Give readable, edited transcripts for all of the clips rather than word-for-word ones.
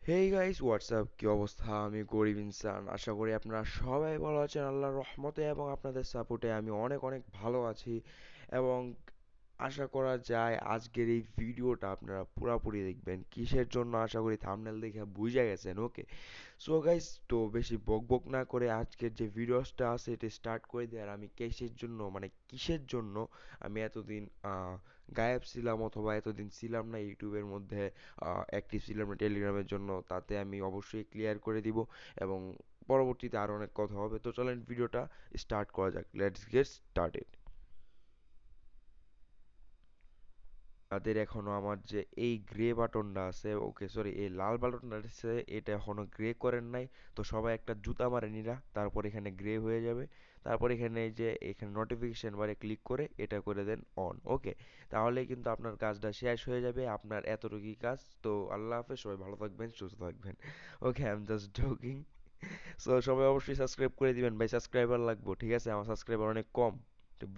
Hey guys WhatsApp, কি অবস্থা? আমি গরিব ইনসান। আশা করি আপনারা সবাই ভালো আছেন আল্লাহর রহমতে এবং আপনাদের সাপোর্টে আমি অনেক অনেক ভালো আছি। এবং আশা করা যায় আজকের এই ভিডিওটা আপনারা পুরোপুরি দেখবেন। কিসের জন্য আশা করি থাম্বনেল দেখে বুঝে গেছেন। ওকে, সো গাইস, তো বেশি বকবক না করে আজকের যে ভিডিওসটা আছে এটা স্টার্ট করে দিই। আর আমি কিসের জন্য, মানে কিসের জন্য আমি এতদিন গায়েব ছিলাম অথবা এতদিন ছিলাম না ইউটিউবের মধ্যে, অ্যাক্টিভ ছিলাম না টেলিগ্রামের জন্য, তাতে আমি অবশ্যই ক্লিয়ার করে দিব। এবং পরবর্তীতে আরও অনেক কথা হবে। তো চলেন ভিডিওটা স্টার্ট করা যাক। Let's get started. তাদের এখনো আমার যে এই গ্রে বাটনটা আছে, ওকে সরি, এই লাল বাটনটা আছে, এটা এখনো গ্রে করেন নাই। তো সবাই একটা জুতা মারে নিরা, তারপর এখানে গ্রে হয়ে যাবে। তারপর এখানে এই যে এখানে নোটিফিকেশন বারে ক্লিক করে এটা করে দেন অন। ওকে, তাহলে কিন্তু আপনার কাজটা শেষ হয়ে যাবে। আপনার এতটুকুই কাজ। তো আল্লাহ হাফেজ, সবাই ভালো থাকবেন, সুস্থ থাকবেন। Okay, I am just joking. So সবাই অবশ্যই সাবস্ক্রাইব করে দিবেন ভাই, সাবস্ক্রাইবার লাগবো, ঠিক আছে? আমার সাবস্ক্রাইবার অনেক কম,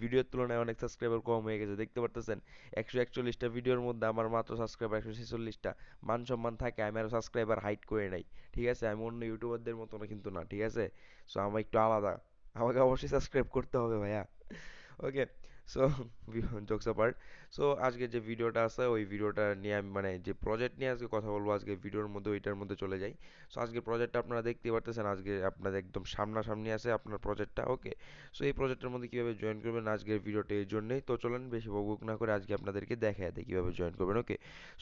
ভিডিওর তুলনায় অনেক সাবস্ক্রাইবার কম হয়ে গেছে, দেখতে পারতেছেন। 141টা ভিডিওর মধ্যে আমার মাত্র সাবস্ক্রাইবার 146টা। মান সম্মান থাকে, আমি আরো সাবস্ক্রাইবার হাইড করে নাই, ঠিক আছে? আমি অন্য ইউটিউবারদের মতো না কিন্তু, না, ঠিক আছে? সো আমার একটু আলাদা, আমাকে অবশ্যই সাবস্ক্রাইব করতে হবে ভাইয়া। ওকে, সো জোকস অ্যাপার্ট। সো আজকে যে ভিডিওটা আছে ওই ভিডিওটা নিয়ে আমি, মানে যে প্রজেক্ট নিয়ে আজকে কথা বলবো আজকে ভিডিওর মধ্যে, ওইটার মধ্যে চলে যাই। সো আজকে প্রজেক্টটা আপনারা দেখতেই পারতেছেন, আজকে আপনাদের একদম সামনাসামনি আছে আপনার প্রজেক্টটা। ওকে, সো এই প্রজেক্টের মধ্যে কীভাবে জয়েন করবেন আজকের ভিডিওটা এই জন্যই। তো চলেন বেশি বকবক না করে আজকে আপনাদেরকে দেখায় দেয় কীভাবে জয়েন করবেন। ওকে,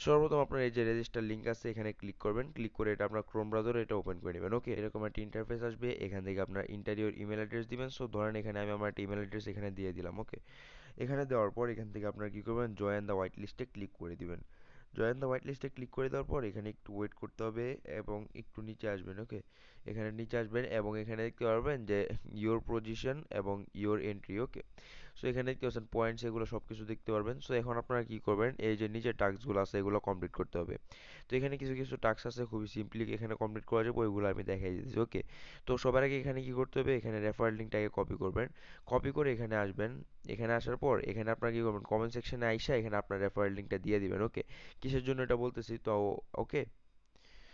সর্বপ্রথম আপনার এই যে রেজিস্টার লিঙ্ক আছে এখানে ক্লিক করবেন। ক্লিক করে এটা আপনার ক্রোম ব্রাউজারে এটা ওপেন করে নেবেন। ওকে, এরকম একটা ইন্টারফেস আসবে, এখান থেকে আপনার ইন্টারিয়র ইমেল অ্যাড্রেস দিবেন। সো ধরেন এখানে আমি আমার একটা ইমেল অ্যাড্রেস এখানে দিয়ে দিলাম। ওকে, এখানে দেওয়ার পর এখান থেকে আপনারা কী করবেন, জয়েন দ্য হোয়াইট লিস্টে ক্লিক করে দিবেন। জয়েন দ্য হোয়াইট লিস্টে ক্লিক করে দেওয়ার পর এখানে একটু ওয়েট করতে হবে এবং একটু নিচে আসবেন। ওকে, এখানে নিচে আসবেন এবং এখানে দেখতে পারবেন যে ইওর পজিশন এবং ইওর এন্ট্রি। ওকে, সো এখানে দেখতে পাচ্ছেন পয়েন্টস, এগুলো সব কিছু দেখতে পারবেন। সো এখন আপনারা কি করবেন, এই যে নিচে টাস্কগুলো আছে এগুলো কমপ্লিট করতে হবে। তো এখানে কিছু কিছু টাস্ক আছে খুবই সিম্পলি এখানে কমপ্লিট করা যাবে, ওইগুলো আমি দেখাই দিচ্ছি। ওকে, তো সবার আগে এখানে কি করতে হবে, এখানে রেফারেল লিঙ্কটাকে কপি করবেন। কপি করে এখানে আসবেন। এখানে আসার পর এখানে আপনারা কি করবেন, কমেন্ট সেকশনে আইসা এখানে আপনার রেফারেল লিঙ্কটা দিয়ে দিবেন। ওকে, কিসের জন্য এটা বলতেছি তো, ওকে,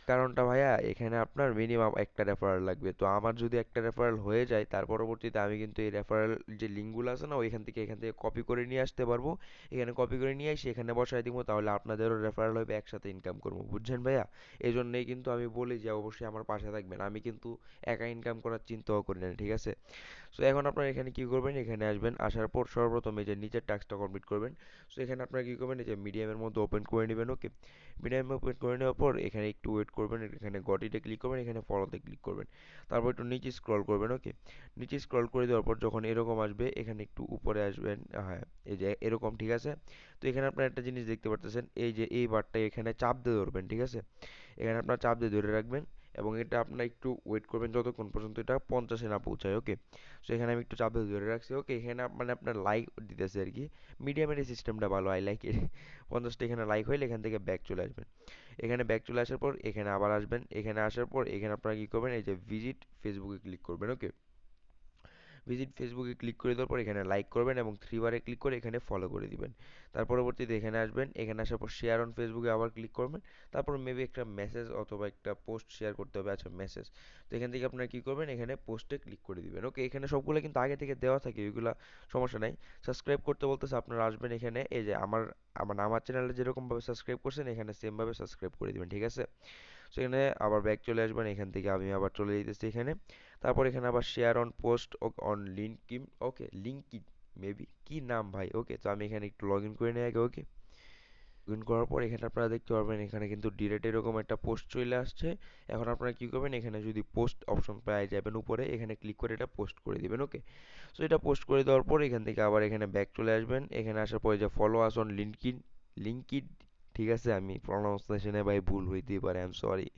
কারণটা ভাইয়া এখানে আপনার মিনিমাম একটা রেফারেল লাগবে। তো আমার যদি একটা রেফারেল হয়ে যায় তার পরবর্তীতে আমি কিন্তু এই রেফারেল যে লিঙ্কগুলো আছে না এখান থেকে কপি করে নিয়ে আসতে পারবো। এখানে কপি করে নিয়ে এসে এখানে বসায় দিব, তাহলে আপনাদেরও রেফারেল হবে, একসাথে ইনকাম করবো, বুঝছেন ভাইয়া? এই জন্যই কিন্তু আমি বলি যে অবশ্যই আমার পাশে থাকবেন। আমি কিন্তু একা ইনকাম করার চিন্তাও করি না, ঠিক আছে? সো এখন আপনারা এখানে কি করবেন, এখানে আসবেন, আসার পর সর্বপ্রথম এই যে নিচের টাস্কটা কমপ্লিট করবেন। সো এখানে আপনারা কি করবেন, এই যে মিডিয়ামের মধ্যে ওপেন করে নেবেন। ওকে, মিডিয়াম ওপেন করে নেওয়ার পর এখানে একটু ওয়েট করবেন, এখানে গটিতে ক্লিক করবেন, এখানে ফলোতে ক্লিক করবেন। তারপর একটু নিচে স্ক্রল করবেন। ওকে, নিচে স্ক্রল করে দেওয়ার পর যখন এরকম আসবে এখানে একটু উপরে আসবেন। হ্যাঁ, এই যে এরকম, ঠিক আছে? তো এখানে আপনারা একটা জিনিস দেখতে পারতেছেন, এই যে এই বারটা এখানে চাপ দিয়ে ধরবেন, ঠিক আছে? এখানে আপনার চাপ দিয়ে ধরে রাখবেন এবং এটা আপনার একটু ওয়েট করবেন যতক্ষণ পর্যন্ত এটা 50-এ না পৌঁছায়। ওকে, সো এখানে আমি একটু চাপ দিয়ে ধরে রাখছি। ওকে, এখানে মানে আপনার লাইক দিতেছে আর কি, মিডিয়ামের এই সিস্টেমটা ভালো, আই লাইক এর। 50টা এখানে লাইক হইলে এখান থেকে ব্যাক চলে আসবেন। এখানে ব্যাক চলে আসার পর এখানে আবার আসবেন। এখানে আসার পর এখানে আপনারা কি করবেন, এই যে ভিজিট ফেসবুকে ক্লিক করবেন। ওকে, ভিজিট ফেসবুকে ক্লিক করে দেওয়ার পর এখানে লাইক করবেন এবং থ্রি বারে ক্লিক করে এখানে ফলো করে দিবেন। তার পরবর্তীতে এখানে আসবেন, এখানে আসার পর শেয়ার অন ফেসবুকে আবার ক্লিক করবেন। তারপর মেবি একটা মেসেজ অথবা একটা পোস্ট শেয়ার করতে হবে, আচ্ছা মেসেজ। তো এখান থেকে আপনারা কি করবেন, এখানে পোস্টে ক্লিক করে দিবেন। ওকে, এখানে সবগুলো কিন্তু আগে থেকে দেওয়া থাকে, ওইগুলা সমস্যা নাই। সাবস্ক্রাইব করতে বলতেছে, আপনারা আসবেন এখানে, এই যে আমার চ্যানেলে যেরকমভাবে সাবস্ক্রাইব করছেন এখানে সেমভাবে সাবস্ক্রাইব করে দিবেন, ঠিক আছে? সেখানে আবার ব্যাক চলে আসবেন, এখান থেকে আমি আবার চলে যেতেছি এখানে। তারপর এখানে আবার share on post on linked, okay linked, maybe কি নাম ভাই। ওকে, তো আমি এখানে একটু লগ ইন করে নিই আগে। ওকে, লগ ইন করার পর এখানে আপনারা দেখতে পারবেন এখানে কিন্তু ডিরেক্ট এরকম একটা পোস্ট চলে আসছে। এখন আপনারা কি করবেন, এখানে যদি পোস্ট অপশন পেয়ে যাবেন উপরে, এখানে ক্লিক করে এটা পোস্ট করে দিবেন। ওকে, সো এটা পোস্ট করে দেওয়ার পর এখান থেকে আবার এখানে ব্যাক চলে আসবেন। এখানে আসার পরে যে follow us on linked, linked, ঠিক আছে? আমি প্রনাউন্সিয়েশনে ভাই ভুল হইতেই পারে, আই এম সরি।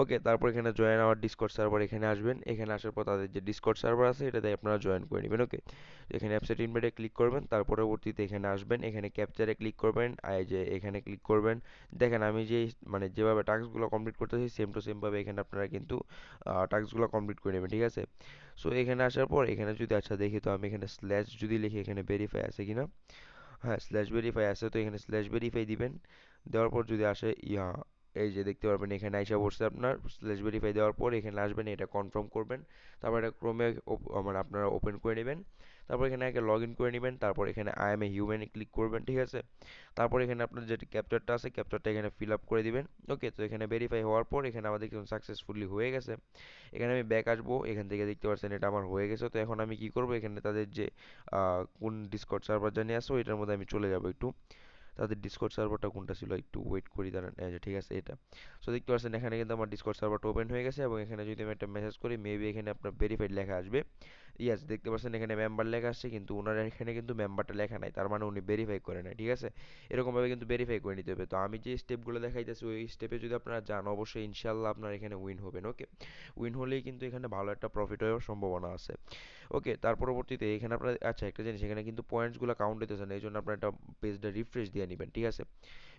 ওকে, তারপর এখানে জয়েন আওয়ার ডিসকর্ড সার্ভার, এখানে আসবেন। এখানে আসার পর তাদের যে ডিসকর্ড সার্ভার আছে এটাতে আপনারা জয়েন করে নেবেন। ওকে, এখানে অ্যাপসেট ইনভাইটে ক্লিক করবেন, তার পরবর্তীতে এখানে আসবেন, এখানে ক্যাপচারে ক্লিক করবেন, আর যে এখানে ক্লিক করবেন। দেখেন আমি যে মানে যেভাবে টাস্কগুলো কমপ্লিট করতেছি সেম টু সেম ভাবে এখানে আপনারা কিন্তু টাস্কগুলো কমপ্লিট করে নেবেন, ঠিক আছে? সো এখানে আসার পর এখানে যদি আচ্ছা দেখি, তো আমি এখানে স্ল্যাশ যদি লিখি এখানে ভেরিফাই আছে কিনা। হ্যাঁ, স্ল্যাশ ভেরিফাই আছে, তো এখানে স্ল্যাশ ভেরিফাই দিবেন। দেওয়ার পর যদি আসে এই যে দেখতে পারবেন এখানে আইসা পড়ছে আপনার স্ল্যাশ ভেরিফাই দেওয়ার পর এখানে আসবেন, এটা কনফার্ম করবেন। তারপর এটা ক্রোমে মানে আপনারা ওপেন করে নেবেন। তারপর এখানে আগে লগ ইন করে নেবেন, তারপর এখানে I am a human click করবেন, ঠিক আছে। তারপর এখানে আপনার যে ক্যাপচারটা আছে ক্যাপচারটা এখানে ফিল আপ করে দিবেন। ওকে, তো এখানে ভেরিফাই হওয়ার পর এখানে আমাদের কিন্তু সাকসেসফুলি হয়ে গেছে। এখানে আমি ব্যাক আসবো, এখান থেকে দেখতে পাচ্ছেন এটা আমার হয়ে গেছে। তো এখন আমি কি করব, এখানে তাদের যে কোন ডিসকর্ড সার্ভার জানি আছে ওইটার মধ্যে আমি চলে যাব একটু। তাদের ডিসকর্ড সার্ভারটা কোনটা ছিল একটু ওয়েট করি দাঁড়ান, এই যে ঠিক আছে এটা। সো দেখতে পাচ্ছেন এখানে কিন্তু আমার ডিসকর্ড সার্ভারটা ওপেন হয়ে গেছে, এবং এখানে যদি আমি একটা মেসেজ করি মেবি এখানে আপনার ভেরিফাইড লেখা আসবে। ইয়াস, দেখতে পাচ্ছেন এখানে মেম্বার লেখা আসছে, কিন্তু ওনার এখানে কিন্তু মেম্বারটা লেখা নাই, তার মানে উনি ভেরিফাই করে নাই, ঠিক আছে। এরকমভাবে কিন্তু ভেরিফাই করে নিতে হবে। তো আমি যে স্টেপগুলো দেখাইতেছি ওই স্টেপে যদি আপনারা যান অবশ্যই ইনশাল্লাহ আপনার এখানে উইন হবেন। ওকে, উইন হলেই কিন্তু এখানে ভালো একটা প্রফিট হওয়ার সম্ভাবনা আছে। ওকে, তার পরবর্তীতে এখানে আপনার আচ্ছা একটা জিনিস, এখানে কিন্তু পয়েন্টসগুলো কাউন্ট হইতেছে না, এই জন্য আপনার একটা পেজটা রিফ্রেশ দিয়ে নেবেন, ঠিক আছে।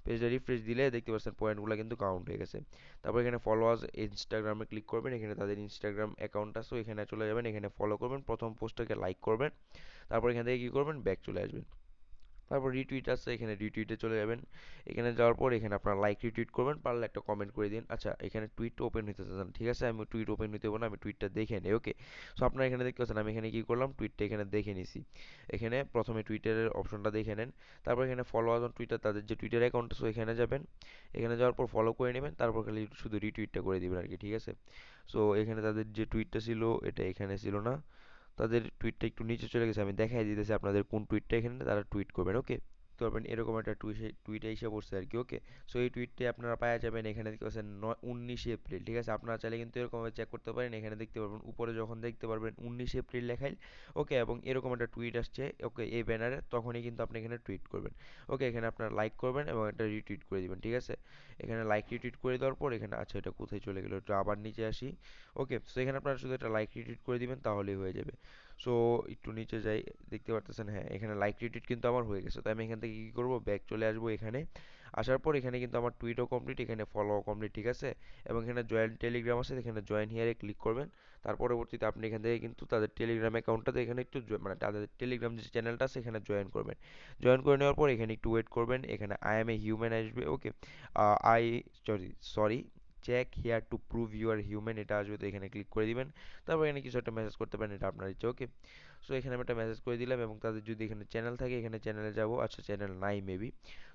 পেজটা রিফ্রেশ দিলে দেখতে পাচ্ছেন পয়েন্টগুলো কিন্তু কাউন্ট হয়ে গেছে। তারপর এখানে ফলোয়ার্স ইনস্টাগ্রামে ক্লিক করবেন, এখানে তাদের ইনস্টাগ্রাম অ্যাকাউন্ট আছে এখানে চলে যাবেন, এখানে ফলো করবেন, প্রথম পোস্টটাকে লাইক করবেন। তারপর এখান থেকে কি করবেন, ব্যাক চলে আসবেন। তারপর রিটুইট আছে, এখানে রিটুইটে চলে যাবেন। এখানে যাওয়ার পর এখানে আপনার লাইক রিটুইট করবেন, পারলে একটা কমেন্ট করে দিন। আচ্ছা, এখানে টুইট ওপেন হইতেছে না, ঠিক আছে, আমি টুইট ওপেন হইতে হবে না, আমি টুইটটা দেখে নেই। ওকে, সো আপনারা এখানে দেখতে পাচ্ছেন আমি এখানে কি করলাম, টুইটটা এখানে দেখে নিছি। এখানে প্রথমে টুইটারের অপশনটা দেখে নেন। তারপর এখানে ফলো অন টুইটার, তাদের যে টুইটার অ্যাকাউন্ট আছে এখানে যাবেন। এখানে যাওয়ার পর ফলো করে নেবেন, তারপর খালি শুধু রিটুইটটা করে দিবেন আর কি, ঠিক আছে। সো এখানে তাদের যে টুইটটা ছিল এটা এখানে ছিল না, তাদের টুইটটা একটু নিচে চলে গেছে, আমি দেখাই দিতেছি আপনাদের কোন টুইটটা এখানে তারা টুইট করবেন। ওকে, করবেন এরকম একটা টুইট এসে পড়ছে আর কি। ওকে, সো এই টুইটটি আপনারা পাওয়া যাবেন এখানে দেখতে পাচ্ছেন 19 এপ্রিল, ঠিক আছে। আপনারা চাইলে কিন্তু এরকমভাবে চেক করতে পারেন, এখানে দেখতে পারবেন উপরে যখন দেখতে পারবেন 19 এপ্রিল লেখাই। ওকে, এবং এরকম একটা টুইট আসছে ওকে এই ব্যানারে, তখনই কিন্তু আপনি এখানে টুইট করবেন। ওকে, এখানে আপনারা লাইক করবেন এবং এটা রিটুইট করে দিবেন, ঠিক আছে। এখানে লাইক রিটুইট করে দেওয়ার পর এখানে আচ্ছা এটা কোথায় চলে গেল, একটু আবার নিচে আসি। ওকে, সো এখানে আপনারা শুধু একটা লাইক রিটুইট করে দিবেন তাহলেই হয়ে যাবে। সো একটু নিচে যাই, দেখতে পারতেছেন হ্যাঁ এখানে লাইক রিটুইট কিন্তু আমার হয়ে গেছে। তো আমি এখান থেকে কি করব, ব্যাক চলে আসবো এখানে। আসার পর এখানে কিন্তু আমার টুইটও কমপ্লিট, এখানে ফলো কমপ্লিট, ঠিক আছে। এবং এখানে জয়েন টেলিগ্রাম আছে, এখানে জয়েন হিয়ারে ক্লিক করবেন। তার পরবর্তীতে আপনি এখান থেকে কিন্তু তাদের টেলিগ্রাম অ্যাকাউন্টটাতে এখানে একটু মানে তাদের টেলিগ্রাম যে চ্যানেলটা আছে এখানে জয়েন করবেন। জয়েন করে নেওয়ার পর এখানে একটু ওয়েট করবেন, এখানে আই এম এ হিউম্যান আসবে। Okay, I sorry sorry check here to prove you are human এটা আসবে, তো এখানে ক্লিক করে দিবেন। তারপর এখানে কিছু একটা মেসেজ করতে পারেন, এটা আপনার ইচ্ছা। ওকে, সো এখানে আমি একটা মেসেজ করে দিলাম, এবং তাদের যদি এখানে চ্যানেল থাকে এখানে চ্যানেলে যাব। আচ্ছা চ্যানেল নাই মেবি,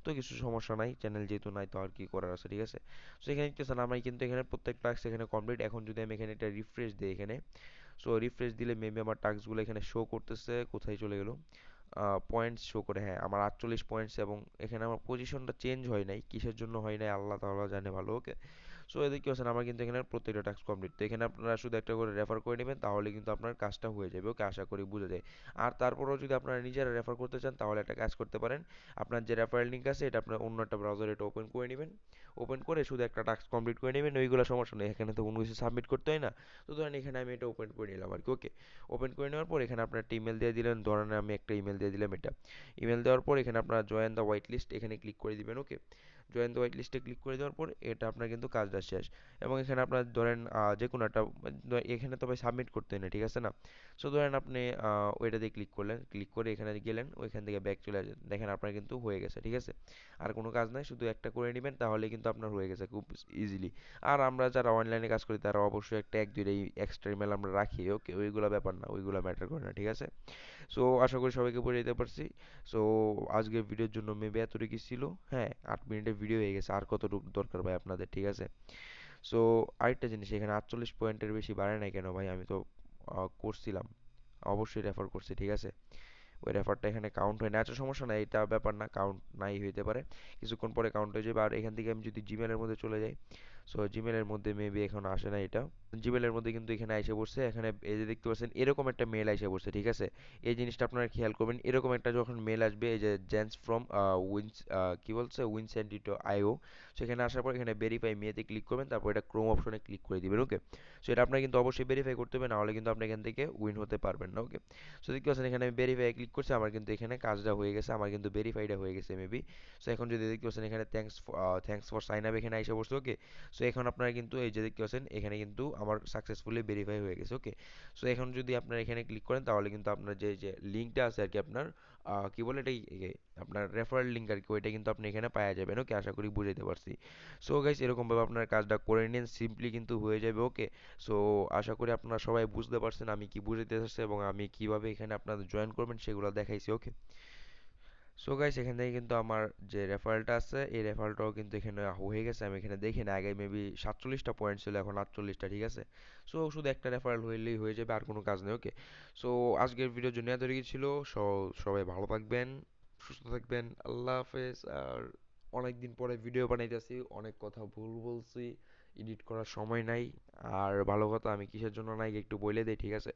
তো কিছু সমস্যা নাই, চ্যানেল যেহেতু নাই তো আর কি করার আছে, ঠিক আছে। সো এখানে দেখতেছেন আমি কিন্তু এখানে প্রত্যেক টাস্ক এখানে কমপ্লিট। এখন যদি আমি এখানে একটা রিফ্রেশ দিই এখানে, সো রিফ্রেশ দিলে মেবি আমার টাস্কগুলো এখানে শো করতেছে, কোথায় চলে গেল, পয়েন্টস শো করে, হ্যাঁ আমার 48 পয়েন্টস, এবং এখানে আমার পজিশনটা চেঞ্জ হয় নাই, কিসের জন্য হয় নাই আল্লাহ তাআলা জানে ভালো। ওকে, সো এদিকে কি হচ্ছে আমার কিন্তু এখানে প্রত্যেকটা টাস্ক কমপ্লিট। তো এখানে আপনারা শুধু একটা করে রেফার করে নেবেন তাহলে কিন্তু আপনার কাজটা হয়ে যাবে। ওকে, আশা করি বুঝে যায়। আর তারপরেও যদি আপনারা নিজেরা রেফার করতে চান তাহলে একটা কাজ করতে পারেন, আপনার যে রেফারেল লিঙ্ক আছে এটা আপনার অন্য একটা ব্রাউজারে এটা ওপেন করে নেবেন। ওপেন করে শুধু একটা টাস্ক কমপ্লিট করে নেবেন, ওইগুলো সমস্যা নেই, এখানে তো কোনো কিছু সাবমিট করতে হয় না। তো ধরেন এখানে আমি এটা ওপেন করে নিলাম আর কি। ওকে, ওপেন করে নেওয়ার পর এখানে আপনার একটা ইমেল দিয়ে দিলেন, ধরেন আমি একটা ইমেল দিয়ে দিলাম এটা। ইমেল দেওয়ার পর এখানে আপনারা জয়েন দ্য হোয়াইট লিস্ট এখানে ক্লিক করে দিবেন। ওকে, জয়েন দ্য হোয়াইট লিস্টে ক্লিক করে দেওয়ার পর এটা আপনার কিন্তু কাজটা শেষ। এবং এখানে আপনার ধরেন যে কোনো একটা এখানে তো ভাই সাবমিট করতে হয় না, ঠিক আছে না। সো ধরেন আপনি ওইটাতে ক্লিক করলেন, ক্লিক করে এখানে গেলেন, ওইখান থেকে ব্যাক চলে আসেন, দেখেন আপনার কিন্তু হয়ে গেছে, ঠিক আছে। আর কোনো কাজ নাই, শুধু একটা করে নেবেন তাহলে কিন্তু আপনার হয়ে গেছে খুব ইজিলি। আর আমরা যারা অনলাইনে কাজ করি তারা অবশ্যই একটা এক দুইটা এক্সট্রা ইমেল আমরা রাখি। ওকে, ওইগুলো ব্যাপার না, ওইগুলো ম্যাটার করে না, ঠিক আছে। সো আশা করি সবাইকে বুঝে দিতে পারছি। সো আজকের ভিডিওর জন্য মেবি এতটুকুই ছিল। হ্যাঁ, 8 মিনিটের ভিডিও হয়ে গেছে, আর কতটুকু দরকার ভাই আপনাদের, ঠিক আছে। সো আরেকটা জিনিস, এখানে 48 পয়েন্টের বেশি বাড়ে নাই কেন ভাই, আমি তো করছিলাম, অবশ্যই রেফার করছি, ঠিক আছে। ওই রেফারটা এখানে কাউন্ট হয় না, আচ্ছা সমস্যা নাই, এটা ব্যাপার না, কাউন্ট নাই হইতে পারে, কিছুক্ষণ পরে কাউন্ট হয়ে যাবে। আর এখান থেকে আমি যদি জিমেলের মধ্যে চলে যাই, সো জিমেলের মধ্যে মেবি এখন আসে না এটা। জিমেলের মধ্যে কিন্তু এখানে আইসা পড়ছে, এখানে এই যে দেখতে পাচ্ছেন এরকম একটা মেল আইসা পড়ছে, ঠিক আছে। এই জিনিসটা আপনারা খেয়াল করবেন, এরকম একটা যখন মেল আসবে, এই যে জেন্স ফ্রম উইন্স কি বলছে উইনসেন্টিটো আইও, সেখানে আসার পর এখানে ভেরিফাই মেতে ক্লিক করবেন, তারপর এটা ক্রোম অপশনে ক্লিক করে দিবেন। ওকে, সো এটা আপনার কিন্তু অবশ্যই ভেরিফাই করতে হবে, নাহলে কিন্তু আপনি এখান থেকে উইন হতে পারবেন না। ওকে, সো দেখতে পাচ্ছেন এখানে আমি ভেরিফাই ক্লিক করছি, আমার কিন্তু এখানে কাজটা হয়ে গেছে, আমার কিন্তু ভেরিফাইডটা হয়ে গেছে মেবি। সো এখন যদি দেখতে পাচ্ছেন এখানে থ্যাঙ্কস ফর সাইন আপ এখানে আইসা বসছে। ওকে, সো এখন আপনারা কিন্তু এই যে দেখতে পাচ্ছেন এখানে কিন্তু আমার সাকসেসফুলি ভেরিফাই হয়ে গেছে। ওকে, সো এখন যদি আপনারা এখানে ক্লিক করেন তাহলে কিন্তু আপনার যে যে লিঙ্কটা আছে আর কি, আপনার কি বলে এটাই আপনার রেফারেল লিঙ্ক আর কি, ওইটা কিন্তু আপনি এখানে পাওয়া যাবেন। ওকে, আশা করি বুঝাইতে পারছি। সো গাইস, এরকমভাবে আপনার কাজটা করে নিন, সিম্পলি কিন্তু হয়ে যাবে। ওকে, সো আশা করি আপনারা সবাই বুঝতে পারছেন আমি কি বুঝাইতে চাচ্ছি এবং আমি কিভাবে এখানে আপনাদের জয়েন করবেন সেগুলো দেখাইছি। ওকে, সো গাইস, এখান থেকে কিন্তু আমার যে রেফারেলটা আছে এই রেফারেলটাও কিন্তু এখানে হয়ে গেছে। আমি এখানে দেখি না, আগে মেবি 47টা পয়েন্ট ছিল, এখন 48টা। ঠিক আছে, সো শুধু একটা রেফারেল হইলেই হয়ে যাবে, আর কোনো কাজ নেই। ওকে, সো আজকের ভিডিওর জন্য এত কিছু ছিল। সবাই ভালো থাকবেন, সুস্থ থাকবেন, আল্লাহ হাফেজ। আর অনেক দিন পরে ভিডিও বানাইতেছি, অনেক কথা ভুল বলছি, এডিট করার সময় নাই। আর ভালো কথা, আমি কিসের জন্য নাই একটু বলে দেই। ঠিক আছে,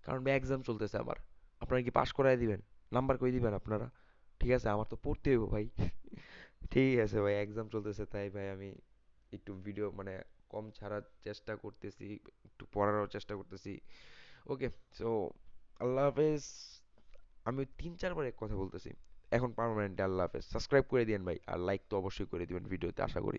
কারণ ভাই এক্সাম চলতেছে আমার। আপনারা কি পাশ করায় দিবেন? নাম্বার কই দিবেন আপনারা? ঠিক আছে, আমার তো পড়তে হইব ভাই। ঠিক আছে ভাই, এক্সাম চলতেছে তাই ভাই আমি একটু ভিডিও মানে কম ছাড়ার চেষ্টা করতেছি, একটু পড়ারও চেষ্টা করতেছি। ওকে, সো আল্লাহ হাফেজ। আমি 3-4 বার এক কথা বলতেছি, এখন পার্মানেন্ট। আল্লাহ হাফেজ, সাবস্ক্রাইব করে দিন ভাই, আর লাইক তো অবশ্যই করে দিবেন ভিডিওতে, আশা করি।